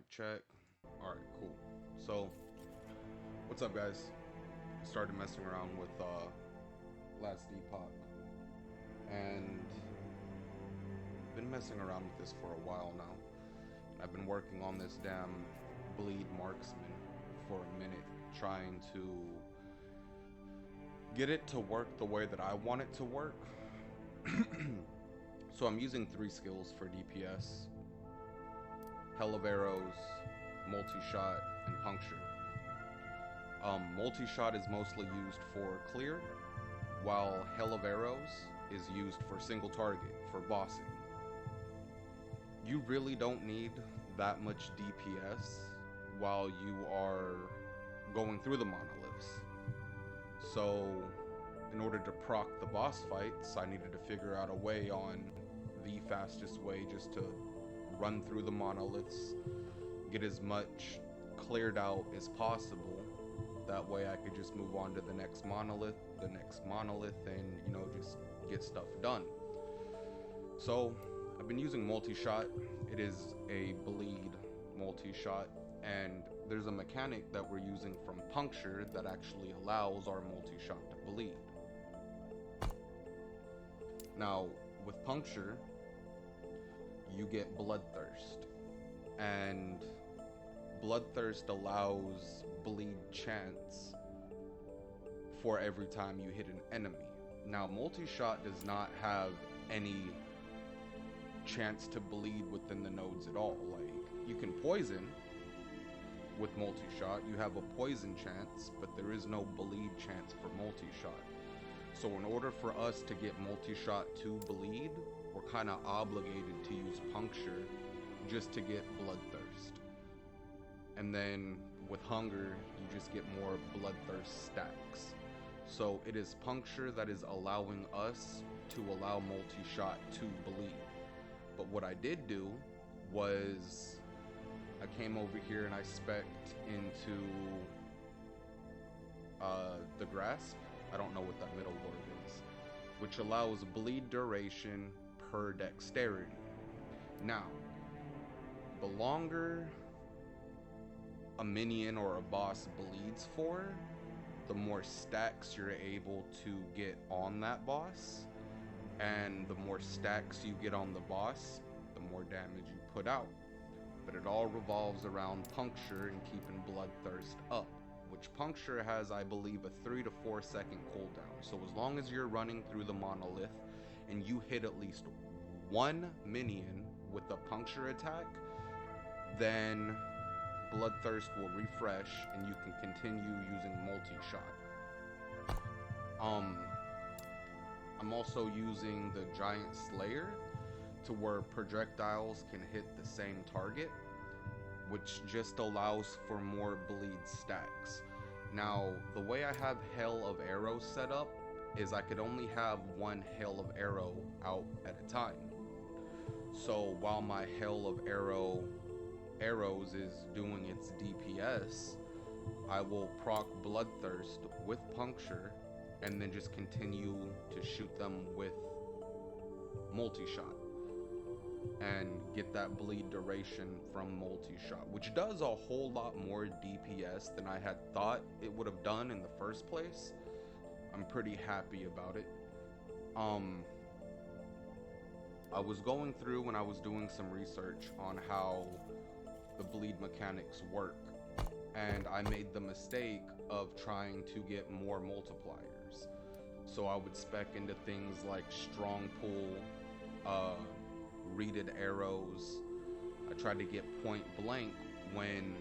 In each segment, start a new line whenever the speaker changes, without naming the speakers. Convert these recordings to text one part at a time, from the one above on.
Mic check. Alright, cool. So, what's up, guys? I started messing around with last Epoch, and been messing around with this for a while now. I've been working on this damn bleed Marksman for a minute, trying to get it to work the way that I want it to work. So I'm using 3 skills for DPS: Hell of Arrows, Multishot, and Puncture. Multishot is mostly used for clear, while Hell of Arrows is used for single target, for bossing. You really don't need that much DPS while you are going through the monoliths. So, in order to proc the boss fights, I needed to figure out a way on the fastest way just to run through the monoliths, get as much cleared out as possible. That way I could just move on to the next monolith, and, you know, just get stuff done. So, I've been using Multishot. It is a bleed Multishot, and there's a mechanic that we're using from Puncture that actually allows our Multishot to bleed. Now, with Puncture, you get Bloodthirst, and Bloodthirst allows bleed chance for every time you hit an enemy. Now, Multishot does not have any chance to bleed within the nodes at all. Like, you can poison with Multishot, you have a poison chance, but there is no bleed chance for Multishot. So in order for us to get Multishot to bleed, we're kind of obligated to use Puncture just to get Bloodthirst. And then with Hunger, you just get more Bloodthirst stacks. So it is Puncture that is allowing us to allow Multishot to bleed. But what I did do was I came over here and I spec'd into the Grasp. I don't know what that middle word is, which allows bleed duration per dexterity. Now, the longer a minion or a boss bleeds for, the more stacks you're able to get on that boss, and the more stacks you get on the boss, the more damage you put out. But it all revolves around Puncture and keeping Bloodthirst up, which Puncture has, I believe, a 3 to 4 second cooldown. So as long as you're running through the monolith and you hit at least one minion with a Puncture attack, then Bloodthirst will refresh and you can continue using Multishot. I'm also using the Giant Slayer to where projectiles can hit the same target, which just allows for more bleed stacks. Now, the way I have Hell of Arrows set up is I could only have one Hell of Arrow out at a time. So while my Hell of Arrows is doing its DPS, I will proc Bloodthirst with Puncture and then just continue to shoot them with Multishot and get that bleed duration from Multishot, which does a whole lot more DPS than I had thought it would have done in the first place. I'm pretty happy about it. I was going through when I was doing some research on how the bleed mechanics work, and I made the mistake of trying to get more multipliers. So I would spec into things like strong pull, reeded arrows. I tried to get point blank when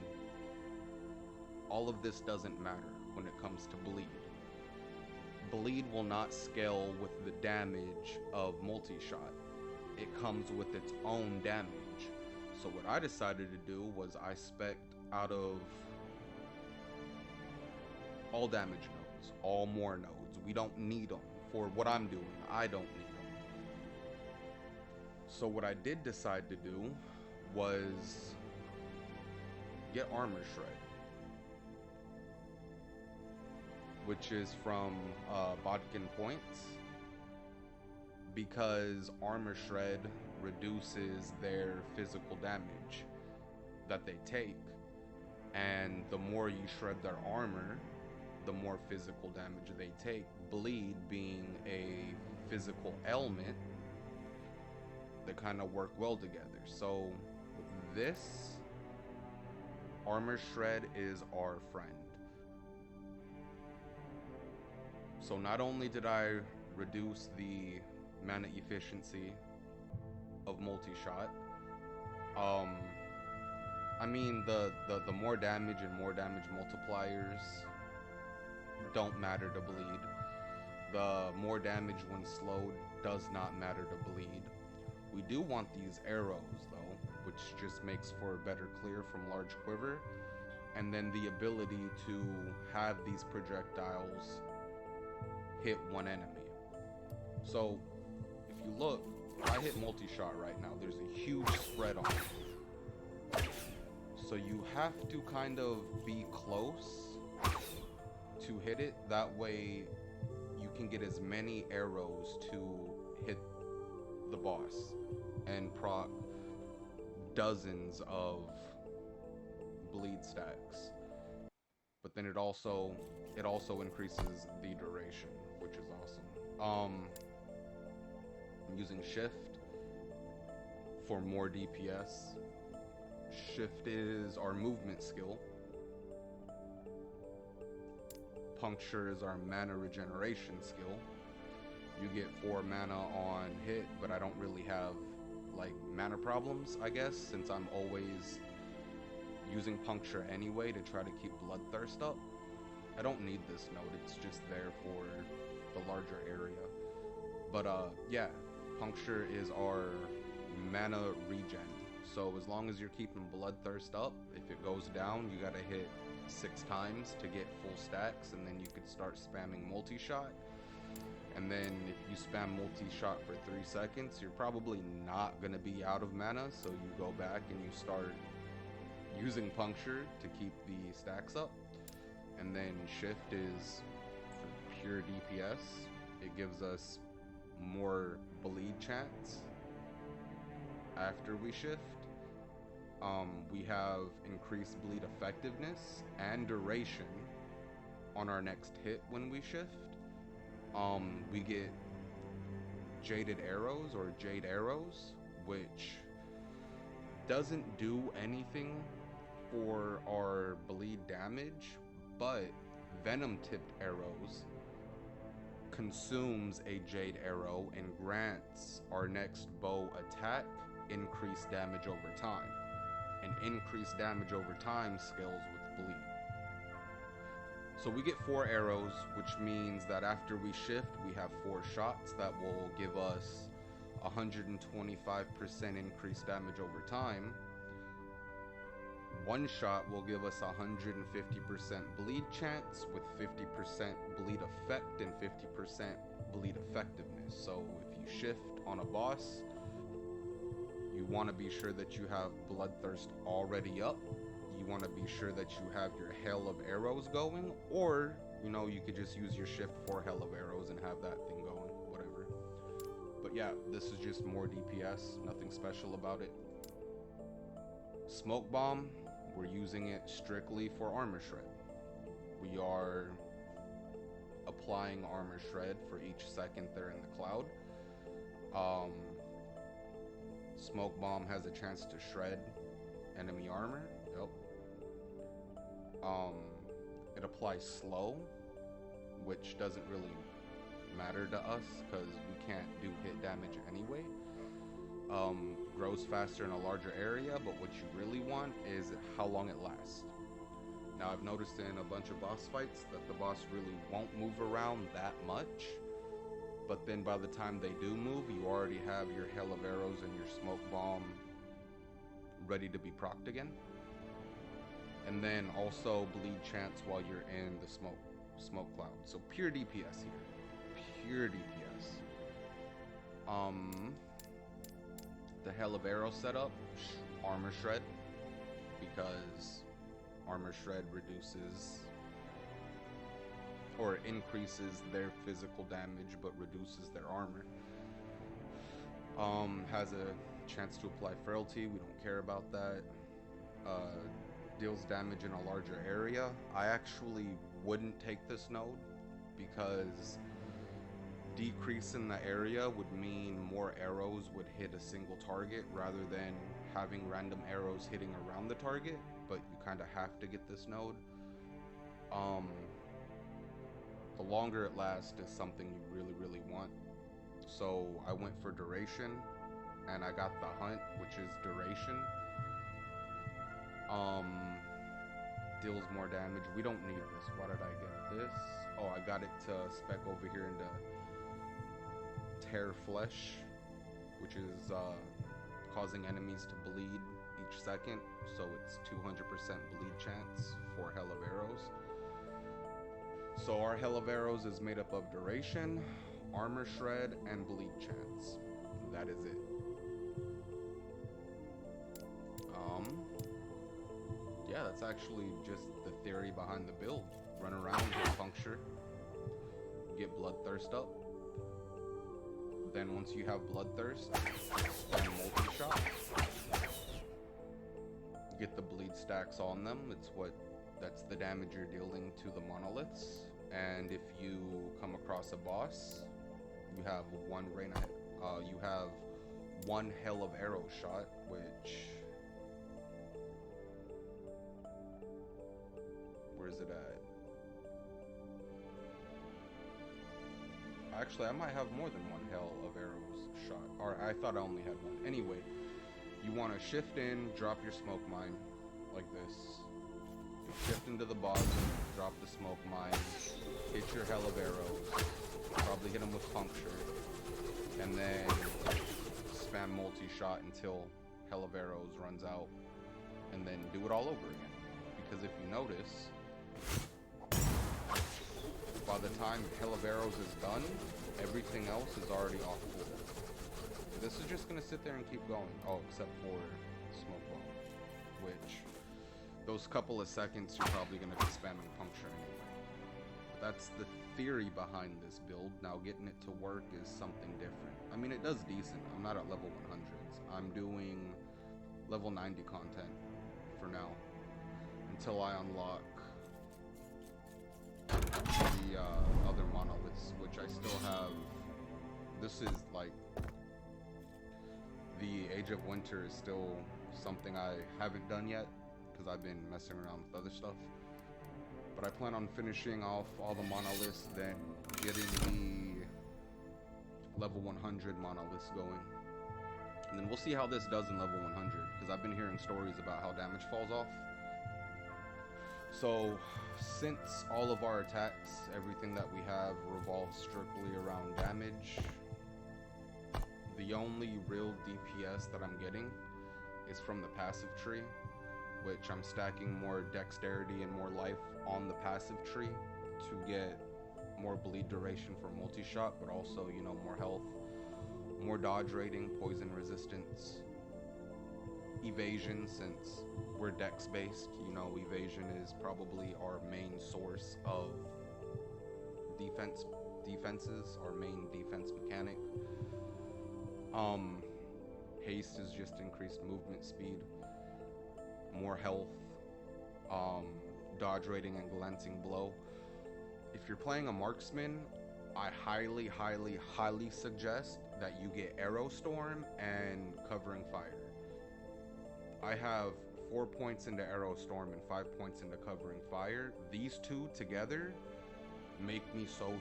all of this doesn't matter when it comes to bleed. Bleed will not scale with the damage of Multishot. It comes with its own damage. So what I decided to do was I spec'd out of all damage nodes, all more nodes. We don't need them for what I'm doing. I don't need them. So what I did decide to do was get Armor Shred, which is from Bodkin Points, because Armor Shred reduces their physical damage. that they take, and the more you shred their armor, the more physical damage they take. Bleed being a physical ailment, they kind of work well together. So this armor shred is our friend. So not only did I reduce the mana efficiency of Multishot, I mean the more damage and more damage multipliers don't matter to bleed. The more damage when slowed does not matter to bleed. We do want these arrows though, which just makes for a better clear from large quiver, and then the ability to have these projectiles hit one enemy. So if you look, I hit Multishot right now, there's a huge spread on it. So you have to kind of be close to hit it, that way you can get as many arrows to hit the boss and proc dozens of bleed stacks. But then it also increases the duration, which is awesome. I'm using shift for more DPS. Shift is our movement skill. Puncture is our mana regeneration skill. You get 4 mana on hit, but I don't really have like mana problems, I guess, since I'm always using puncture anyway to try to keep bloodthirst up. I don't need this node, it's just there for the larger area. But yeah, puncture is our mana regen. So as long as you're keeping bloodthirst up, if it goes down, you gotta hit 6 times to get full stacks, and then you could start spamming Multishot. And then if you spam Multishot for 3 seconds, you're probably not gonna be out of mana, so you go back and you start using puncture to keep the stacks up. And then shift is for pure DPS. It gives us more bleed chance after we shift. We have increased bleed effectiveness and duration on our next hit when we shift. We get jaded arrows or jade arrows, which doesn't do anything for our bleed damage, but venom tipped arrows consumes a jade arrow and grants our next bow attack increased damage over time. And increased damage over time scales with bleed. So we get 4 arrows, which means that after we shift, we have 4 shots that will give us 125% increased damage over time. 1 shot will give us 150% bleed chance with 50% bleed effect and 50% bleed effectiveness. So if you shift on a boss, you want to be sure that you have bloodthirst already up. You want to be sure that you have your hail of arrows going, or you know, you could just use your shift for hail of arrows and have that thing going, whatever. But yeah, this is just more DPS, nothing special about it. Smoke bomb, we're using it strictly for armor shred. We are applying armor shred for each second they're in the cloud. Smoke bomb has a chance to shred enemy armor. Yep. It applies slow, which doesn't really matter to us because we can't do hit damage anyway. Grows faster in a larger area, but what you really want is how long it lasts. Now I've noticed in a bunch of boss fights that the boss really won't move around that much, but then by the time they do move, you already have your hail of arrows and your smoke bomb ready to be procced again. And then also bleed chance while you're in the smoke cloud. So pure DPS here. Pure DPS. The hail of arrow setup, armor shred, because armor shred reduces or increases their physical damage but reduces their armor. Has a chance to apply frailty, we don't care about that. deals damage in a larger area. I actually wouldn't take this node because decreasing the area would mean more arrows would hit a single target rather than having random arrows hitting around the target, but you kind of have to get this node. The longer it lasts is something you really, really want. So I went for duration, and I got the hunt, which is duration. Deals more damage. We don't need this. Why did I get this? Oh, I got it to spec over here into tear flesh, which is causing enemies to bleed each second. So it's 200% bleed chance for Hell of Arrows. So our Hell of Arrows is made up of duration, armor shred, and bleed chance. That is it. Yeah, that's actually just the theory behind the build. Run around, get puncture, get bloodthirst up. Then once you have bloodthirst, spend multishot. Get the bleed stacks on them. That's the damage you're dealing to the monoliths. And if you come across a boss, you have one you have one Hell of Arrow shot, which, where's it at? Actually, I might have more than one Hell of Arrows shot. Or I thought I only had one. Anyway, you want to shift in, drop your smoke mine like this. Shift into the boss, drop the smoke mine, hit your Hell of Arrows, probably hit them with puncture, and then spam multi-shot until Hell of Arrows runs out, and then do it all over again. Because if you notice, by the time Hell of Arrows is done, everything else is already off cooldown. This is just gonna sit there and keep going. Oh, except for smoke bomb, which those couple of seconds you're probably gonna be spamming puncture anyway. But that's the theory behind this build. Now getting it to work is something different. I mean, it does decent. I'm not at level 100s. I'm doing level 90 content for now until I unlock the other monoliths, which I still have. This is like the Age of Winter is still something I haven't done yet because I've been messing around with other stuff. But I plan on finishing off all the monoliths, then getting the level 100 monoliths going. And then we'll see how this does in level 100, because I've been hearing stories about how damage falls off. So, since all of our attacks, everything that we have revolves strictly around damage, the only real DPS that I'm getting is from the passive tree, which I'm stacking more dexterity and more life on the passive tree to get more bleed duration for multi-shot, but also, you know, more health, more dodge rating, poison resistance, evasion, since we're dex based. You know, evasion is probably our main source of defenses, our main defense mechanic. Haste is just increased movement speed, more health, dodge rating, and glancing blow. If you're playing a marksman, I highly, highly, highly suggest that you get Arrow Storm and Covering Fire. I have 4 points into Arrow Storm and 5 points into Covering Fire. These two together make me so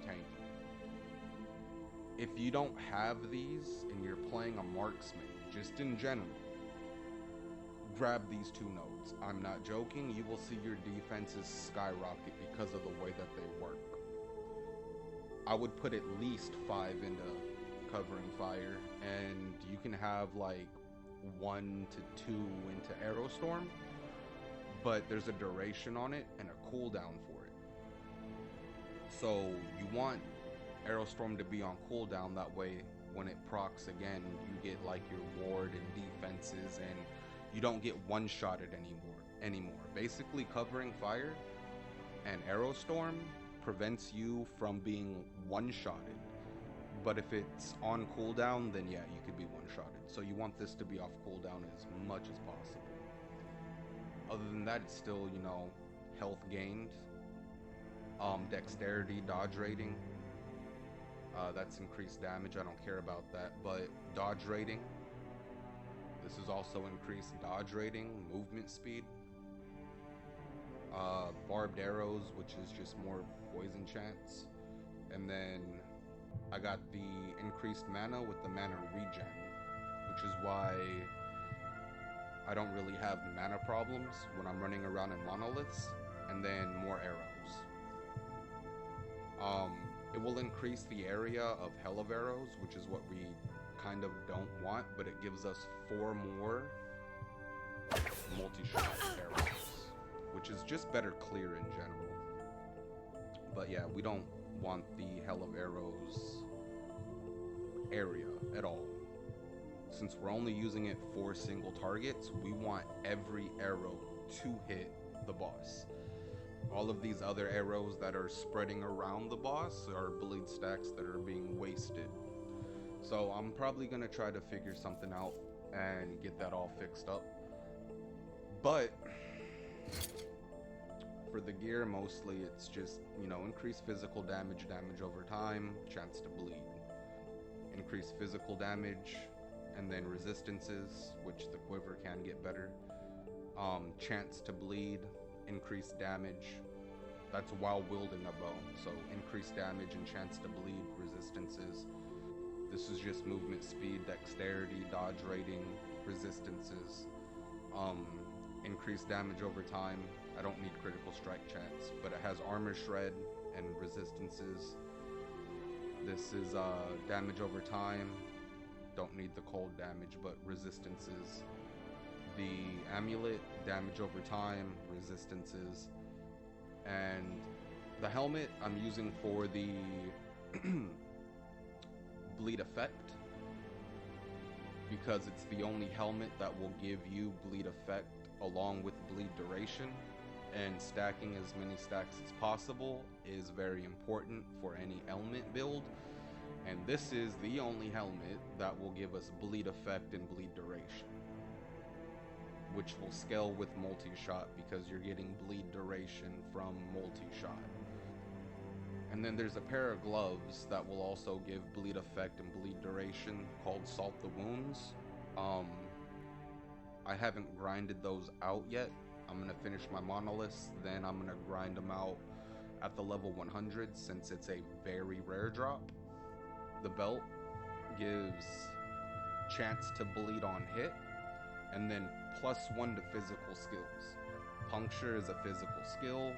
tanky. If you don't have these and you're playing a marksman, just in general, grab these two nodes. I'm not joking. You will see your defenses skyrocket because of the way that they work. I would put at least 5 into Covering Fire, and you can have like 1 to 2 into Arrow Storm, but there's a duration on it and a cooldown for it. So you want Arrow Storm to be on cooldown, that way when it procs again, you get like your ward and defenses, and you don't get one-shotted anymore. Basically, Covering Fire and Arrow Storm prevents you from being one-shotted. But if it's on cooldown, then yeah, you could be one-shotted. So you want this to be off cooldown as much as possible. Other than that, it's still, you know, health gained. Dexterity, dodge rating. That's increased damage. I don't care about that. But dodge rating. This is also increased dodge rating, movement speed. Barbed arrows, which is just more poison chance. And then I got the increased mana with the mana regen, which is why I don't really have mana problems when I'm running around in monoliths. And then more arrows. It will increase the area of hell of arrows, which is what we kind of don't want, but it gives us 4 more multi-shot arrows, which is just better clear in general. But yeah, we don't want the hell of arrows area at all. Since we're only using it for single targets, we want every arrow to hit the boss. All of these other arrows that are spreading around the boss are bleed stacks that are being wasted. So I'm probably going to try to figure something out and get that all fixed up. But for the gear, mostly it's just, you know, increase physical damage, damage over time, chance to bleed. Increase physical damage, and then resistances, which the quiver can get better. Chance to bleed, increased damage. That's while wielding a bow. So increased damage and chance to bleed, resistances. This is just movement speed, dexterity, dodge rating, resistances. Increased damage over time. I don't need critical strike chance, but it has armor shred and resistances. This is damage over time. Don't need the cold damage, but resistances. The amulet, damage over time, resistances. And the helmet I'm using for the bleed effect, because it's the only helmet that will give you bleed effect along with bleed duration, and stacking as many stacks as possible is very important for any element build. And this is the only helmet that will give us bleed effect and bleed duration, which will scale with multi-shot because you're getting bleed duration from multi-shot. And then there's a pair of gloves that will also give bleed effect and bleed duration called Salt the Wounds. I haven't grinded those out yet. I'm gonna finish my monoliths, then I'm gonna grind them out at the level 100 since it's a very rare drop. The belt gives chance to bleed on hit, and then +1 to physical skills. Puncture is a physical skill.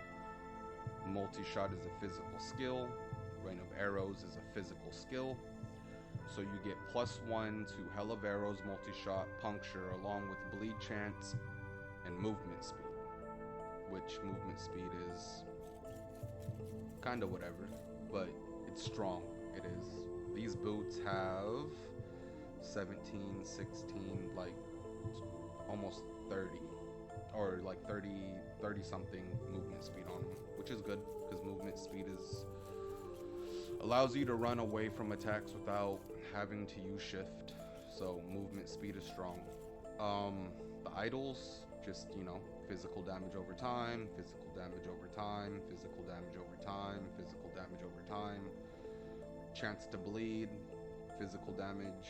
Multi-shot is a physical skill. Rain of arrows is a physical skill. So you get +1 to hell of arrows, multi-shot, puncture, along with bleed chance and movement speed. Which movement speed is kind of whatever, but it's strong. It is. These boots have 17, 16, like almost 30, or like 30 something movement speed on them, which is good because movement speed allows you to run away from attacks without having to use shift. So movement speed is strong. The idols, just, you know, physical damage over time, physical damage over time, physical damage over time, physical damage over time, chance to bleed, physical damage,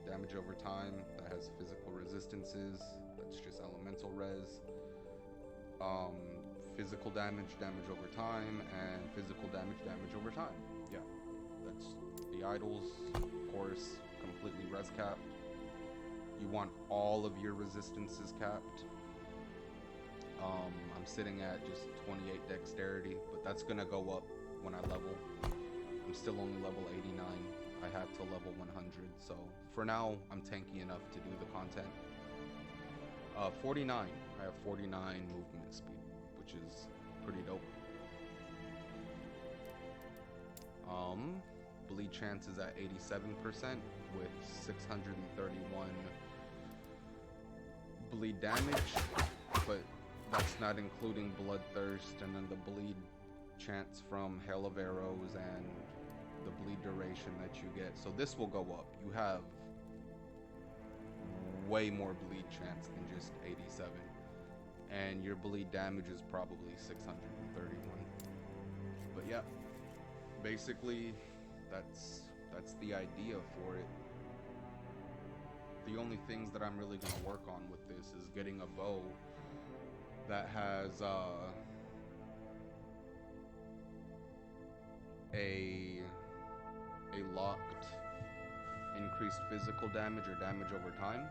damage over time. That has physical resistances. That's just elemental res. Physical damage, damage over time, and physical damage, damage over time. Yeah, that's the idols. Of course, completely res capped. You want all of your resistances capped. I'm sitting at just 28 dexterity, but that's gonna go up when I level. I'm still only level 89. I have to level 100, so for now, I'm tanky enough to do the content. 49. I have 49 movement speed, which is pretty dope. Bleed chance is at 87% with 631 bleed damage, but that's not including bloodthirst and then the bleed chance from hail of arrows and the bleed duration that you get. So this will go up. You have way more bleed chance than just 87. and your bleed damage is probably 631. But yeah, basically that's the idea for it. The only things that I'm really gonna work on with this is getting a bow that has a locked increased physical damage or damage over time.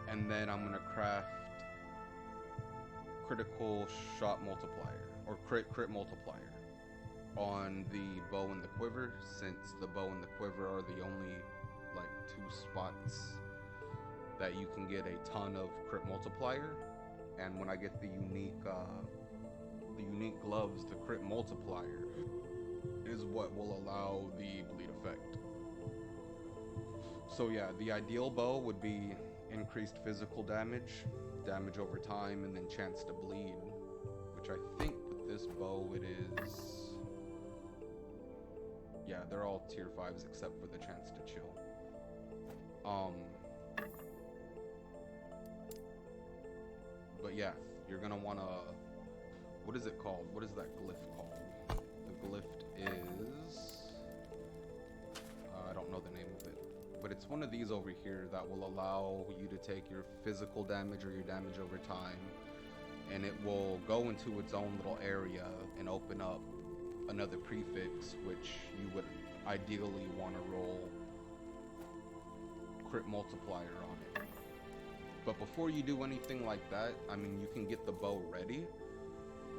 And then I'm gonna craft critical shot multiplier or crit multiplier on the bow and the quiver, since the bow and the quiver are the only like 2 spots that you can get a ton of crit multiplier. And when I get the unique gloves, the crit multiplier is what will allow the bleed effect. So yeah, the ideal bow would be increased physical damage over time, and then chance to bleed, which I think with this bow it is, yeah, they're all tier 5s except for the chance to chill. But yeah, you're gonna wanna, what is it called? What is that glyph called? The glyph is, I don't know the name of it, but it's one of these over here that will allow you to take your physical damage or your damage over time, and it will go into its own little area and open up another prefix, which you would ideally want to roll crit multiplier on it. But before you do anything like that, I mean, you can get the bow ready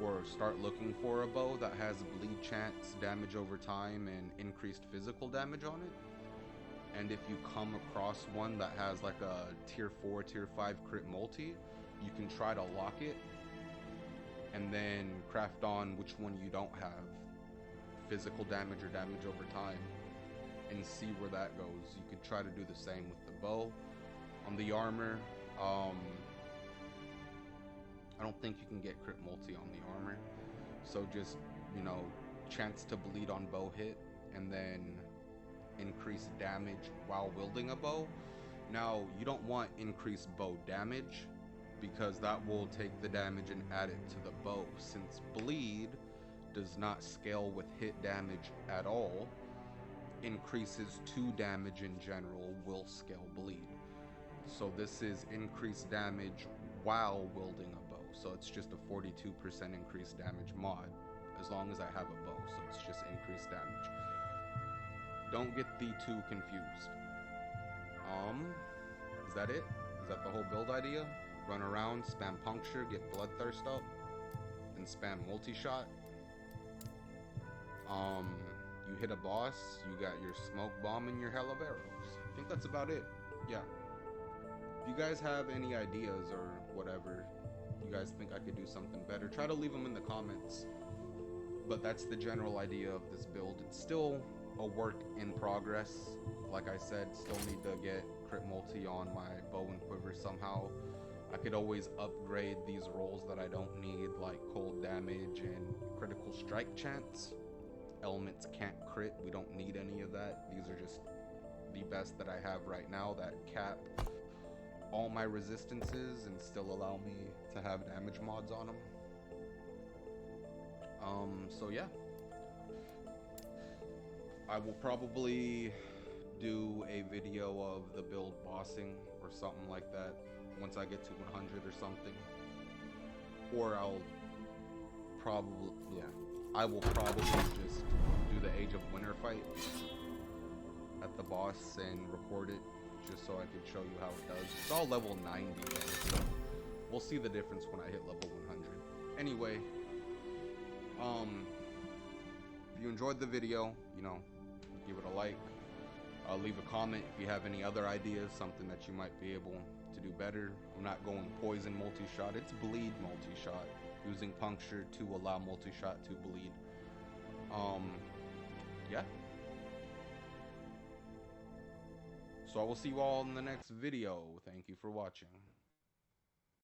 or start looking for a bow that has bleed chance, damage over time, and increased physical damage on it. And if you come across one that has like a tier 4, tier 5 crit multi, you can try to lock it and then craft on which one you don't have physical damage or damage over time and see where that goes. You could try to do the same with the bow. On the armor, I don't think you can get crit multi on the armor, so just, you know, chance to bleed on bow hit and then increase damage while wielding a bow. Now, you don't want increased bow damage because that will take the damage and add it to the bow. Since bleed does not scale with hit damage at all, increases to damage in general will scale bleed. So this is increased damage while wielding a bow. So it's just a 42% increased damage mod as long as I have a bow. So it's just increased damage. Don't get the two confused. Is that it? Is that the whole build idea? Run around, spam puncture, get bloodthirst up, and spam multi-shot. You hit a boss, you got your smoke bomb and your hell of arrows. I think that's about it. Yeah. If you guys have any ideas or whatever, you guys think I could do something better, try to leave them in the comments. But that's the general idea of this build. It's still a work in progress. Like I said, still need to get crit multi on my bow and quiver somehow. I could always upgrade these rolls that I don't need, like cold damage and critical strike chance. Elements can't crit, we don't need any of that. These are just the best that I have right now that cap all my resistances and still allow me to have damage mods on them. So yeah, I will probably do a video of the build bossing or something like that once I get to 100 or something. Or I'll probably, yeah, I will probably just do the Age of Winter fight at the boss and record it just so I can show you how it does. It's all level 90 though, so we'll see the difference when I hit level 100. Anyway, if you enjoyed the video, you know, give it a like. Leave a comment if you have any other ideas, something that you might be able to do better. I'm not going poison multi-shot, it's bleed multi-shot, using puncture to allow multi-shot to bleed. Yeah. So I will see you all in the next video. Thank you for watching.